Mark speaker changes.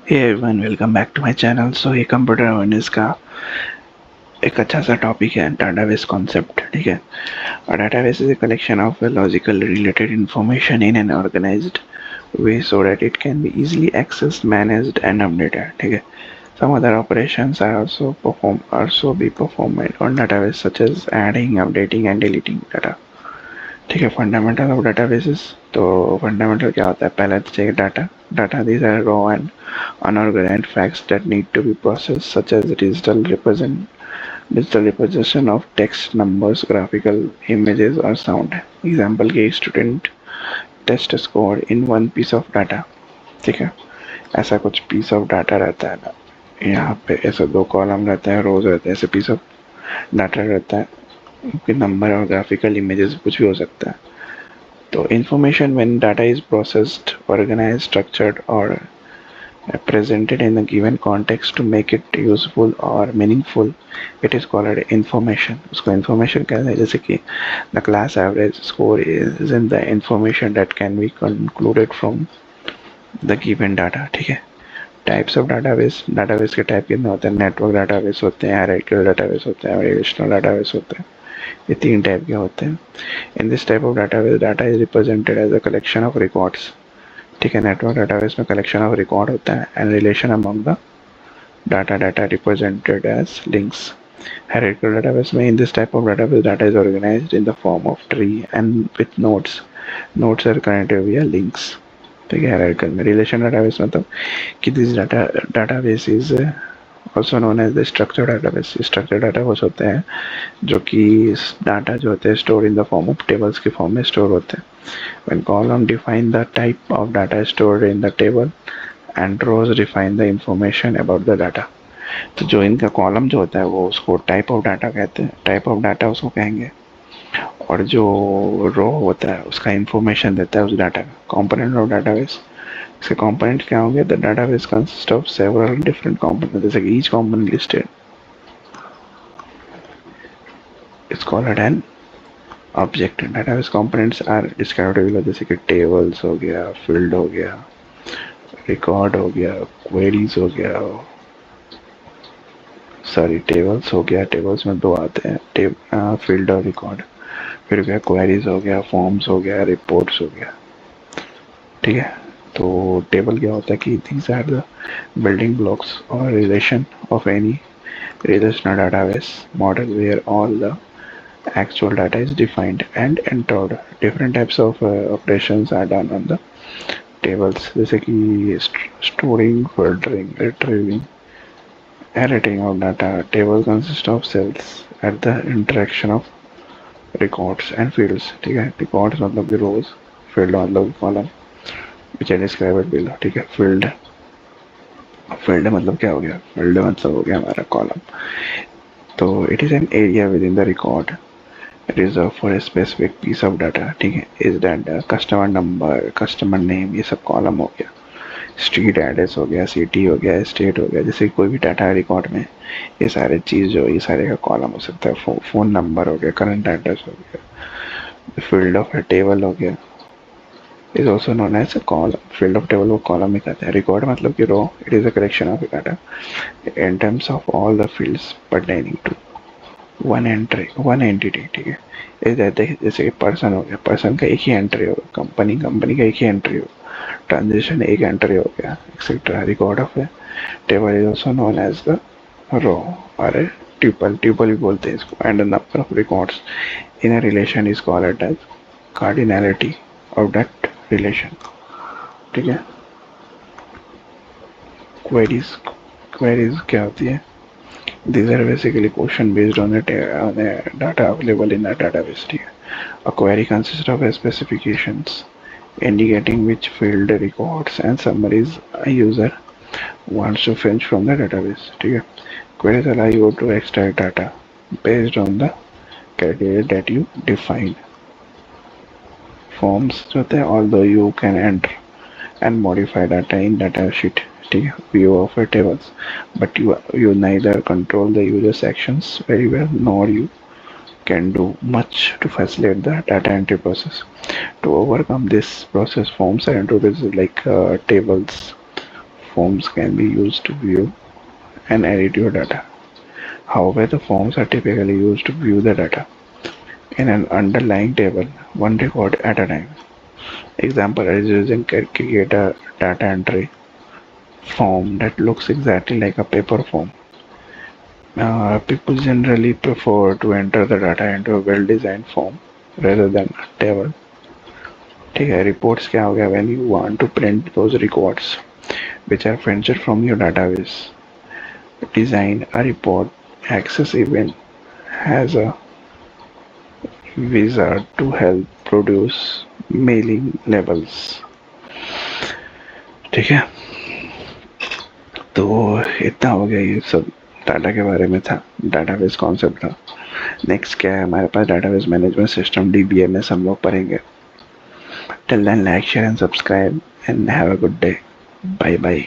Speaker 1: Hey everyone, welcome back to my channel. So ये computer awareness का एक अच्छा सा टॉपिक है डाटाबेस कॉन्सेप्ट. ठीक है. A database is a collection of logically related information in an organized way so that it can be easily accessed, managed and updated. ठीक है. Some other operations are also be performed on database such as adding, updating and deleting data. ठीक है. Fundamental of databases. तो fundamental क्या होता है? पहले तो चाहिए data. Data these are raw and unorganized facts that need to be processed, such as digital representation of text, numbers, graphical images or sound. Example के student test score in one piece of data. ठीक है. ऐसा कुछ piece of data रहता है ना, यहाँ पे ऐसे दो कॉलम रहते हैं, रोज रहते हैं, ऐसे piece of data रहता है, नंबर और ग्राफिकल इमेजेस कुछ भी हो सकता है. तो information when data is processed, organized, structured or presented in a given context to make it useful or meaningful, it is called information. उसको information कहते हैं. जैसे कि the class average score is in the information that can be concluded from the given data. ठीक है. Types of database के type कितने होते हैं? नेटवर्क डाटाबेस होते हैं, हायरार्किकल डाटाबेस होते हैं, रिलेशनल डाटाबेस होते हैं. ये तीन टाइप के होते हैं. In this type of database, data is represented as a collection of records. ठीक है. नेटवर्क डाटाबेस में कलेक्शन ऑफ रिकॉर्ड होता है and relation among the data represented as links. Hierarchical database में, in this type of database, data is organized in the form of tree and with nodes. Nodes are connected via links. ठीक है. Hierarchical में. Relation database मतलब कि this database is also known as the structured database. Structured database होते हैं जो कि data जो होते हैं store in the form of tables के फॉर्म में स्टोर होते हैं. When column define the type of data stored in the table and rows define the information about the data. तो जो इनका कॉलम जो होता है वो उसको टाइप ऑफ डाटा कहते हैं. टाइप ऑफ डाटा उसको कहेंगे. और जो रो होता है उसका इंफॉर्मेशन देता है उस डाटा का. Component of database. इसके कंपोनेंट क्या होंगे? The database consist of several different component. जैसे कि each component listed is called an object. Database components are described जैसे कि टेबल्स हो गया, फील्ड हो गया, रिकॉर्ड हो गया, क्वेरीज हो गया, सॉरी टेबल्स हो गया. टेबल्स में दो आते हैं, फील्ड और रिकॉर्ड. फिर गया क्वेरीज हो गया, फॉर्म्स हो गया, रिपोर्ट्स हो गया. ठीक है. तो टेबल क्या होता है कि these are the building blocks और relation of any relational database model where all the actual data is defined and entered. Different types of operations are done on the tables जैसे कि storing, filtering, retrieving, editing of data. Table consists of cells at the interaction of records and fields. ठीक है. records मतलब कि rows, field मतलब column which I described below. ठीक है. field मतलब क्या हो गया? field मतलब हो गया हमारा column. तो it is an area within the record reserved for a specific piece of data. ठीक है. is that customer number, customer name, ये सब column हो गया. स्ट्रीट एड्रेस हो गया, सिटी हो गया, स्टेट हो गया. जैसे कोई भी डाटा रिकॉर्ड में ये सारे चीज़ जो ये सारे का कॉलम हो सकता है. फ़ोन नंबर हो गया, करंट एड्रेस हो गया, फील्ड ऑफ ए टेबल हो गया, is also known as a column. Field of table को कॉलम में कहते हैं. रिकॉर्ड मतलब कि row. It is a collection of data in terms of all the fields pertaining to one entity. ठीक है. जैसे कि पर्सन हो गया, पर्सन का एक ही एंट्री होगा. कंपनी का एक ही एंट्री होगा. ट्रांजेक्शन एक एंट्री हो गया, et cetera. Record of a table is also known as the row और ए ट्यूपल भी बोलते हैं इसको. And the number of records in a relation is called as cardinality of that relation. ठीक है. क्वेरीज क्या होती है? These are basically question based on the data available in a database. ठीक है. A query consists of specifications indicating which field, records and summaries a user wants to fetch from the database. ठीक है. Queries allow you to extract data based on the criteria that you define. Forms जो होते हैं, although you can enter and modify data in data sheet. ठीक है. View of a tables, but you neither control the user's actions very well nor you can do much to facilitate the data entry process. To overcome this process, forms are introduced like tables, forms can be used to view and edit your data. However, the forms are typically used to view the data in an underlying table, one record at a time. Example is using Calculator data entry form that looks exactly like a paper form. People generally prefer to enter the data into a well-designed form rather than a table. ठीक है, reports क्या हो गया? When you want to print those records which are fetched from your database, design a report access event has a wizard to help produce mailing labels. ठीक है, तो इतना हो गया, ये सब डाटा के बारे में था, डाटाबेस कॉन्सेप्ट था. नेक्स्ट क्या है हमारे पास? डाटाबेस मैनेजमेंट सिस्टम, DBMS हम लोग पढ़ेंगे. Till then like, share and subscribe and have a good day. Bye bye.